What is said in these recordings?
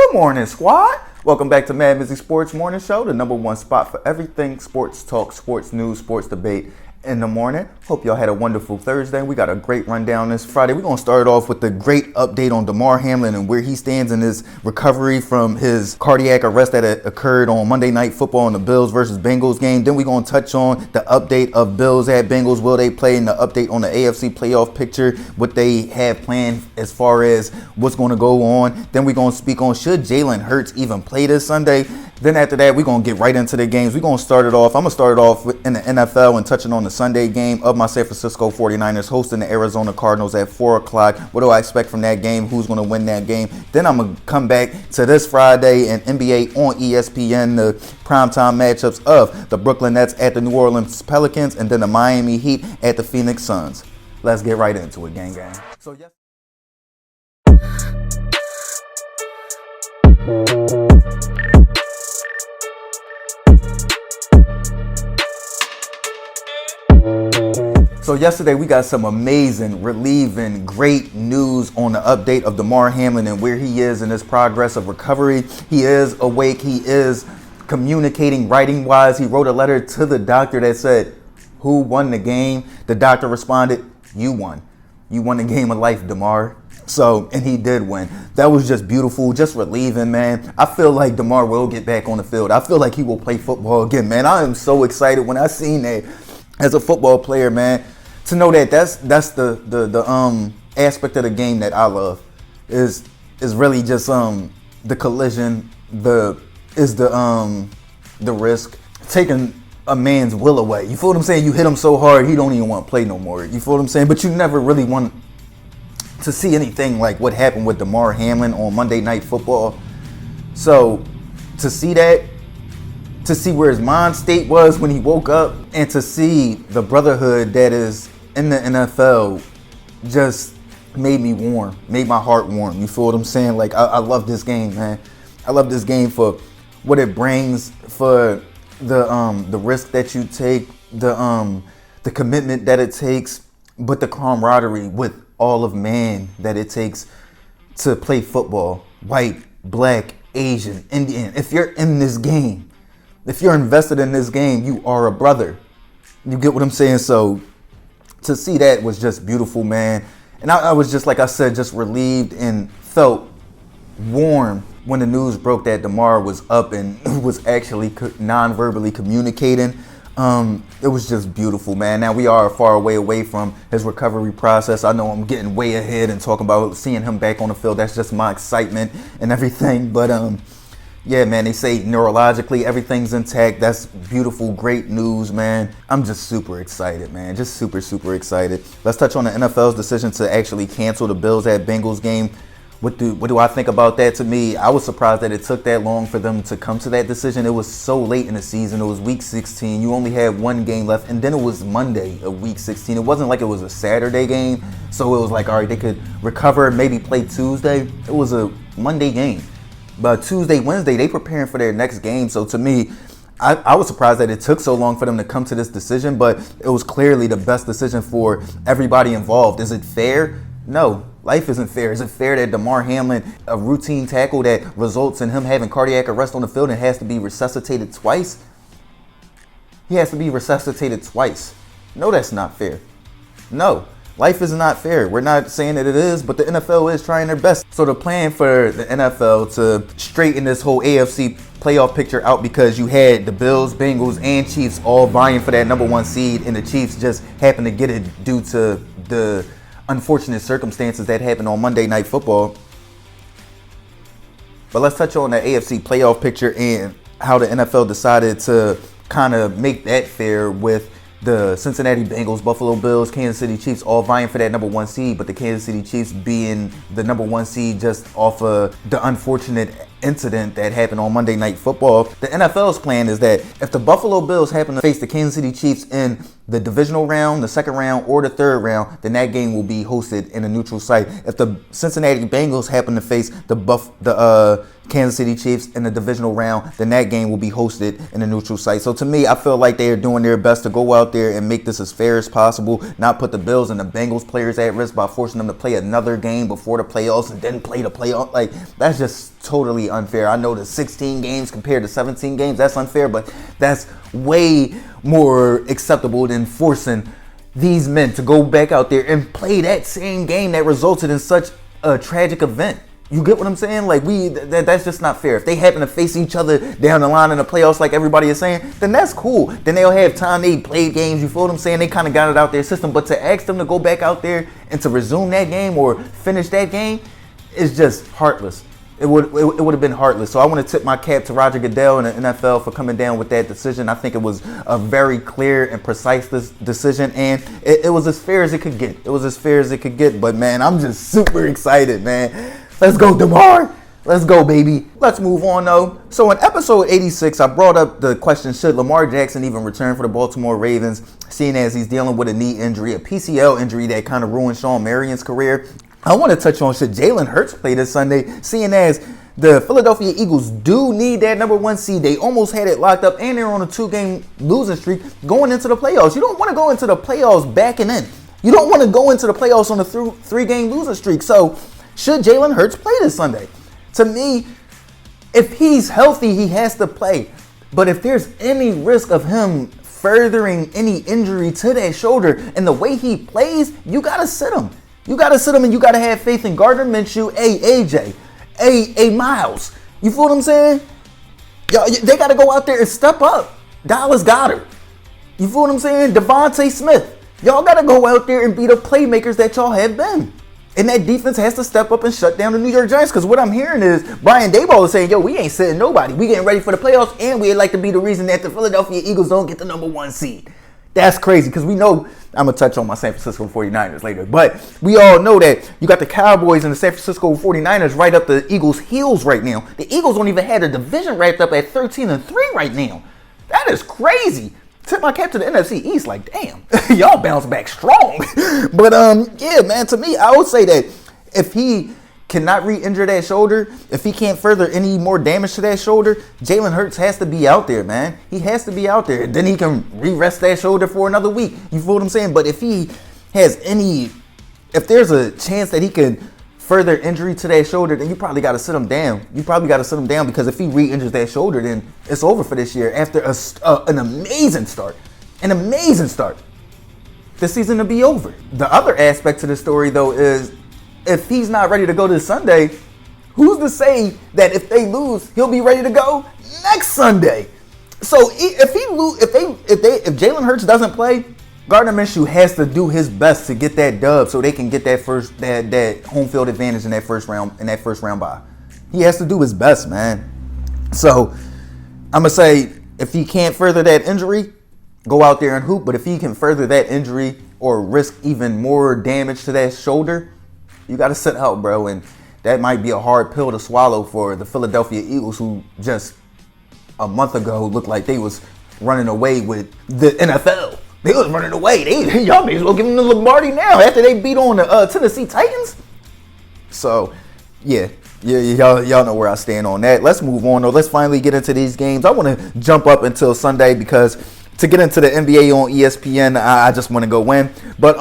Good morning, squad. Welcome back to MadMizzy Sports Morning Show, the number one spot for everything sports talk, sports news, sports debate in the morning. Hope y'all had a wonderful Thursday. We got a great rundown this Friday. We're going to start off with the great update on Damar Hamlin and where he stands in his recovery from his cardiac arrest that occurred on Monday Night Football in the Bills versus Bengals game. Then we're going to touch on the update of Bills at Bengals. Will they play? And the update on the AFC playoff picture, what they have planned as far as what's going to go on. Then we're going to speak on should Jalen Hurts even play this Sunday. Then after that, we're going to get right into the games. We're going to start it off. I'm going to start it off in the NFL and touching on the Sunday game of my San Francisco 49ers hosting the Arizona Cardinals at 4 o'clock. What do I expect from that game? Who's going to win that game? Then I'm going to come back to this Friday and NBA on ESPN, the primetime matchups of the Brooklyn Nets at the New Orleans Pelicans and then the Miami Heat at the Phoenix Suns. Let's get right into it, gang. So, yes. So yesterday we got some amazing, relieving, great news on the update of Damar Hamlin and where he is in his progress of recovery. He is awake. He is communicating writing-wise. He wrote a letter to the doctor that said, "Who won the game?" The doctor responded, "You won. You won the game of life, Damar." So, and he did win. That was just beautiful, just relieving, man. I feel like Damar will get back on the field. I feel like he will play football again, man. I am so excited when I seen that as a football player, man. To know that that's the aspect of the game that I love is really just the collision, the risk, taking a man's will away. You feel what I'm saying? You hit him so hard he don't even want to play no more. You feel what I'm saying? But you never really want to see anything like what happened with Damar Hamlin on Monday Night Football. So to see that, to see where his mind state was when he woke up, and to see the brotherhood that is in the NFL just made me warm, made my heart warm. You feel what I'm saying? Like, I love this game, man. I love this game for what it brings, for the risk that you take, the commitment that it takes, but the camaraderie with all of man that it takes to play football. White, black, Asian, Indian. If you're in this game, if you're invested in this game, you are a brother. You get what I'm saying? So to see that was just beautiful, man. And I was just, like I said, just relieved and felt warm when the news broke that Damar was up and was actually non-verbally communicating. It was just beautiful, man. Now we are far away from his recovery process. I know I'm getting way ahead and talking about seeing him back on the field. That's just my excitement and everything. But yeah, man, they say neurologically everything's intact. That's beautiful, great news, man. I'm just super excited, man. Just super excited. Let's touch on the NFL's decision to actually cancel the Bills at Bengals game. What do I think about that? To me, I was surprised that it took that long for them to come to that decision. It was so late in the season. It was week 16. You only had one game left, and then it was Monday of week 16. It wasn't like it was a Saturday game, so it was like, all right, they could recover, maybe play Tuesday. It was a Monday game. But Tuesday, Wednesday, they preparing for their next game. So to me, I was surprised that it took so long for them to come to this decision, but it was clearly the best decision for everybody involved. Is it fair? No, life isn't fair. Is it fair that Damar Hamlin, a routine tackle that results in him having cardiac arrest on the field and has to be resuscitated twice? He has to be resuscitated twice. No, that's not fair. No. Life is not fair. We're not saying that it is, but the NFL is trying their best. So the plan for the NFL to straighten this whole AFC playoff picture out, because you had the Bills, Bengals, and Chiefs all vying for that number one seed, and the Chiefs just happened to get it due to the unfortunate circumstances that happened on Monday Night Football. But let's touch on the AFC playoff picture and how the NFL decided to kind of make that fair with the Cincinnati Bengals, Buffalo Bills, Kansas City Chiefs all vying for that number one seed, but the Kansas City Chiefs being the number one seed just off of the unfortunate incident that happened on Monday Night Football. The NFL's plan is that if the Buffalo Bills happen to face the Kansas City Chiefs in the divisional round, the second round, or the third round, then that game will be hosted in a neutral site. If the Cincinnati Bengals happen to face the Kansas City Chiefs in the divisional round, then that game will be hosted in a neutral site. So to me, I feel like they are doing their best to go out there and make this as fair as possible, not put the Bills and the Bengals players at risk by forcing them to play another game before the playoffs and then play the playoff. Like, that's just totally unfair. I know the 16 games compared to 17 games, that's unfair, but that's way more acceptable than forcing these men to go back out there and play that same game that resulted in such a tragic event. You get what I'm saying? Like, that's just not fair. If they happen to face each other down the line in the playoffs like everybody is saying, then that's cool. Then they'll have time. They played games. You feel what I'm saying? They kind of got it out their system. But to ask them to go back out there and to resume that game or finish that game is just heartless. It would have been heartless. So I want to tip my cap to Roger Goodell and the NFL for coming down with that decision. I think it was a very clear and precise decision, and it was as fair as it could get. It was as fair as it could get. But, man, I'm just super excited, man. Let's go, Damar. Let's go, baby. Let's move on, though. So in episode 86, I brought up the question, should Lamar Jackson even return for the Baltimore Ravens, seeing as he's dealing with a knee injury, a PCL injury that kind of ruined Sean Marion's career. I want to touch on, should Jalen Hurts play this Sunday, seeing as the Philadelphia Eagles do need that number 1 seed. They almost had it locked up, and they're on a 2-game losing streak going into the playoffs. You don't want to go into the playoffs backing in. You don't want to go into the playoffs on a 3-game losing streak. So, should Jalen Hurts play this Sunday? To me, if he's healthy, he has to play. But if there's any risk of him furthering any injury to that shoulder and the way he plays, you got to sit him. You got to sit him, and you got to have faith in Gardner Minshew, AJ, Miles. You feel what I'm saying? They got to go out there and step up. Dallas Goedert. You feel what I'm saying? Devontae Smith. Y'all got to go out there and be the playmakers that y'all have been. And that defense has to step up and shut down the New York Giants. Because what I'm hearing is Brian Daboll is saying, yo, we ain't sitting nobody. We getting ready for the playoffs, and we'd like to be the reason that the Philadelphia Eagles don't get the number 1 seed. That's crazy, because we know, I'm going to touch on my San Francisco 49ers later, but we all know that you got the Cowboys and the San Francisco 49ers right up the Eagles' heels right now. The Eagles don't even have the division wrapped up at 13-3 right now. That is crazy. Tip my cap to the NFC East, like, damn, y'all bounce back strong. But, yeah, man, to me, I would say that if he cannot re-injure that shoulder, if he can't further any more damage to that shoulder, Jalen Hurts has to be out there, man. He has to be out there. Then he can re-rest that shoulder for another week. You feel what I'm saying? But if he has if there's a chance that he can further injury to that shoulder, then you probably got to sit him down. You probably got to sit him down, because if he re-injures that shoulder, then it's over for this year after an amazing start. An amazing start. The season will be over. The other aspect to the story, though, is if he's not ready to go this Sunday, who's to say that if they lose, he'll be ready to go next Sunday? So if Jalen Hurts doesn't play, Gardner Minshew has to do his best to get that dub so they can get that home field advantage in that first round bye. He has to do his best, man. So I'm gonna say, if he can't further that injury, go out there and hoop. But if he can further that injury or risk even more damage to that shoulder, you got to sit out, bro. And that might be a hard pill to swallow for the Philadelphia Eagles, who just a month ago looked like they was running away with the NFL. They was running away. Y'all may as well give them the Lombardi now after they beat on the Tennessee Titans. So, yeah, y'all know where I stand on that. Let's move on, though. Let's finally get into these games. I want to jump up until Sunday, because to get into the NBA on ESPN, I just want to go win. But,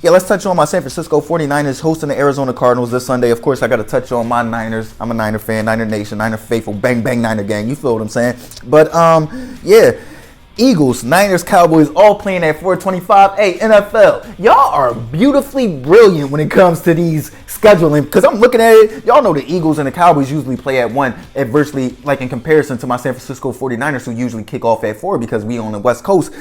yeah, let's touch on my San Francisco 49ers hosting the Arizona Cardinals this Sunday. Of course, I got to touch on my Niners. I'm a Niner fan, Niner Nation, Niner faithful, bang, bang, Niner gang. You feel what I'm saying? But, yeah. Eagles, Niners, Cowboys, all playing at 425. Hey, NFL, y'all are beautifully brilliant when it comes to these scheduling, because I'm looking at it. Y'all know the Eagles and the Cowboys usually play at 1, adversely, like in comparison to my San Francisco 49ers, who usually kick off at 4 because we on the West Coast.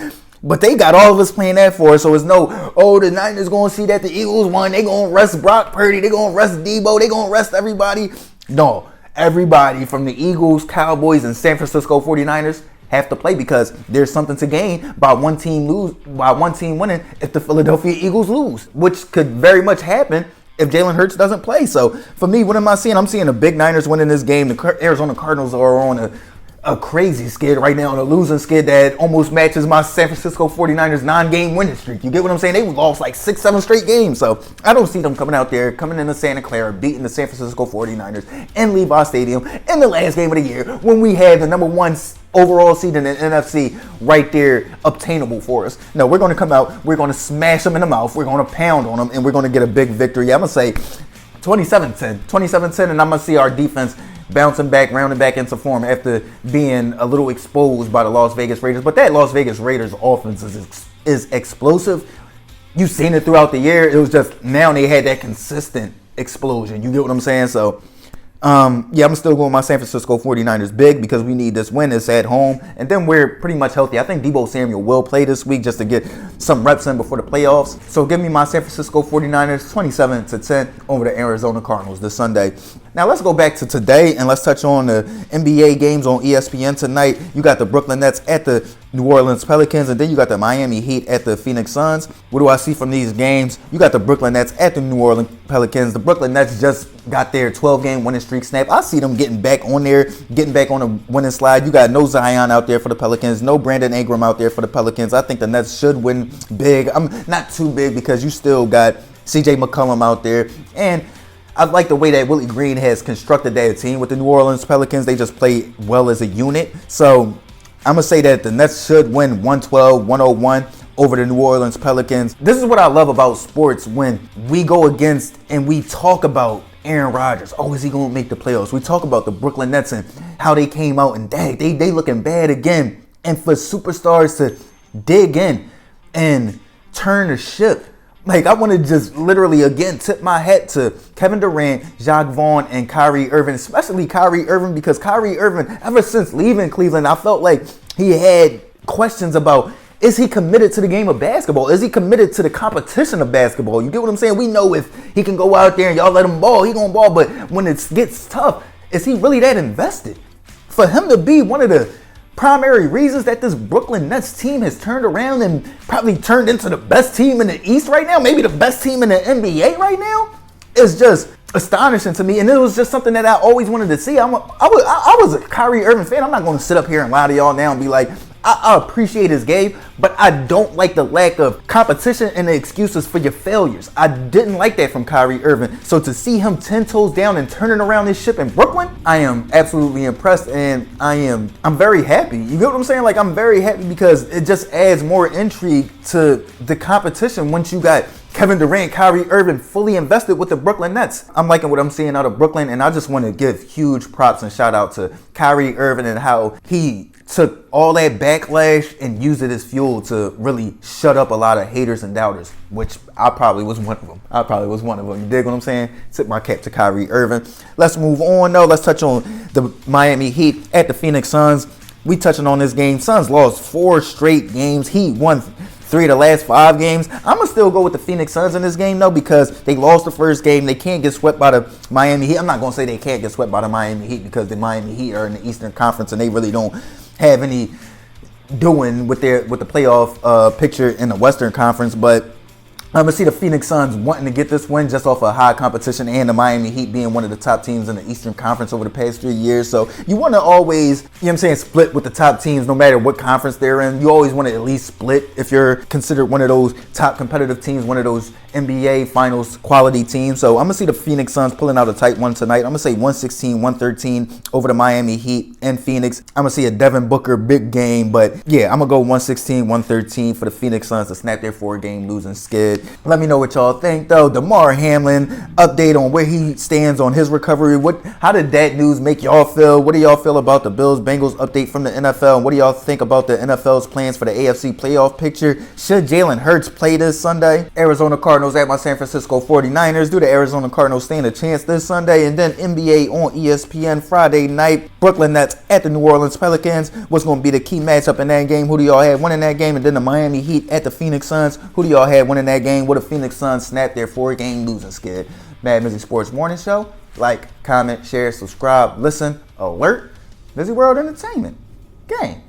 But they got all of us playing at 4, so it's no, oh, the Niners going to see that the Eagles won. They going to rest Brock Purdy. They going to rest Debo. They going to rest everybody. No, everybody from the Eagles, Cowboys, and San Francisco 49ers have to play, because there's something to gain by one team winning if the Philadelphia Eagles lose, which could very much happen if Jalen Hurts doesn't play. So for me, what am I seeing? I'm seeing the big Niners winning this game. The Arizona Cardinals are on a crazy skid right now, on a losing skid that almost matches my San Francisco 49ers 9-game winning streak. You get what I'm saying? They lost like 6-7 straight games. So I don't see them coming into Santa Clara, beating the San Francisco 49ers in Levi Stadium in the last game of the year, when we had the number 1 overall seed in the NFC right there obtainable for us. No, we're going to come out, we're going to smash them in the mouth, we're going to pound on them, and we're going to get a big victory. I'm going to say 27-10, and I'm going to see our defense bouncing back, rounding back into form after being a little exposed by the Las Vegas Raiders. But that Las Vegas Raiders offense is explosive. You've seen it throughout the year. It was just now they had that consistent explosion. You get what I'm saying? So, I'm still going with my San Francisco 49ers big because we need this win. It's at home. And then we're pretty much healthy. I think Deebo Samuel will play this week just to get some reps in before the playoffs. So give me my San Francisco 49ers 27-10 over the Arizona Cardinals this Sunday. Now let's go back to today and let's touch on the NBA games on ESPN tonight. You got the Brooklyn Nets at the New Orleans Pelicans, and then you got the Miami Heat at the Phoenix Suns. What do I see from these games? You got the Brooklyn Nets at the New Orleans Pelicans. The Brooklyn Nets just got their 12-game winning streak snap. I see them getting back on there, getting back on the winning slide. You got no Zion out there for the Pelicans, no Brandon Ingram out there for the Pelicans. I think the Nets should win big. I'm not too big because you still got CJ McCollum out there, and I like the way that Willie Green has constructed that team with the New Orleans Pelicans. They just play well as a unit. So I'm going to say that the Nets should win 112-101 over the New Orleans Pelicans. This is what I love about sports when we go against and we talk about Aaron Rodgers. Oh, is he going to make the playoffs? We talk about the Brooklyn Nets and how they came out and dang, they looking bad again. And for superstars to dig in and turn the ship. Like, I want to just literally, again, tip my hat to Kevin Durant, Jacques Vaughn, and Kyrie Irving, especially Kyrie Irving, because Kyrie Irving, ever since leaving Cleveland, I felt like he had questions about, is he committed to the game of basketball? Is he committed to the competition of basketball? You get what I'm saying? We know if he can go out there and y'all let him ball, he going to ball. But when it gets tough, is he really that invested? For him to be one of the primary reasons that this Brooklyn Nets team has turned around and probably turned into the best team in the East right now, maybe the best team in the NBA right now, is just astonishing to me. And it was just something that I always wanted to see. I was a Kyrie Irving fan. I'm not going to sit up here and lie to y'all now and be like, I appreciate his game, but I don't like the lack of competition and the excuses for your failures. I didn't like that from Kyrie Irving. So to see him 10 toes down and turning around this ship in Brooklyn, I am absolutely impressed, and I'm very happy. You get what I'm saying? Like, I'm very happy because it just adds more intrigue to the competition once you got Kevin Durant, Kyrie Irving fully invested with the Brooklyn Nets. I'm liking what I'm seeing out of Brooklyn, and I just want to give huge props and shout out to Kyrie Irving and how he took all that backlash and used it as fuel to really shut up a lot of haters and doubters, which I probably was one of them. You dig what I'm saying? Tip my cap to Kyrie Irving. Let's move on, though. Let's touch on the Miami Heat at the Phoenix Suns. We touching on this game. Suns lost 4 straight games. Heat won 3 of the last 5 games. I'm going to still go with the Phoenix Suns in this game, though, because they lost the first game. They can't get swept by the Miami Heat. I'm not going to say they can't get swept by the Miami Heat because the Miami Heat are in the Eastern Conference and they really don't have any doing with the playoff picture in the Western Conference. But I'm going to see the Phoenix Suns wanting to get this win just off of high competition and the Miami Heat being one of the top teams in the Eastern Conference over the past 3 years. So you want to always, split with the top teams no matter what conference they're in. You always want to at least split if you're considered one of those top competitive teams, one of those NBA Finals quality teams. So I'm going to see the Phoenix Suns pulling out a tight one tonight. I'm going to say 116-113 over the Miami Heat and Phoenix. I'm going to see a Devin Booker big game, but yeah, I'm going to go 116-113 for the Phoenix Suns to snap their 4-game losing skid. Let me know what y'all think, though. Damar Hamlin, update on where he stands on his recovery. How did that news make y'all feel? What do y'all feel about the Bills-Bengals update from the NFL? And what do y'all think about the NFL's plans for the AFC playoff picture? Should Jalen Hurts play this Sunday? Arizona Cardinals at my San Francisco 49ers. Do the Arizona Cardinals stand a chance this Sunday? And then NBA on ESPN Friday night. Brooklyn Nets at the New Orleans Pelicans. What's going to be the key matchup in that game? Who do y'all have winning that game? And then the Miami Heat at the Phoenix Suns. Who do y'all have winning that game? What the Phoenix Suns snapped their 4-game losing skid. MadMizzy Sports Morning Show. Like, comment, share, subscribe, listen, alert. MizzyWorld Entertainment. Gang.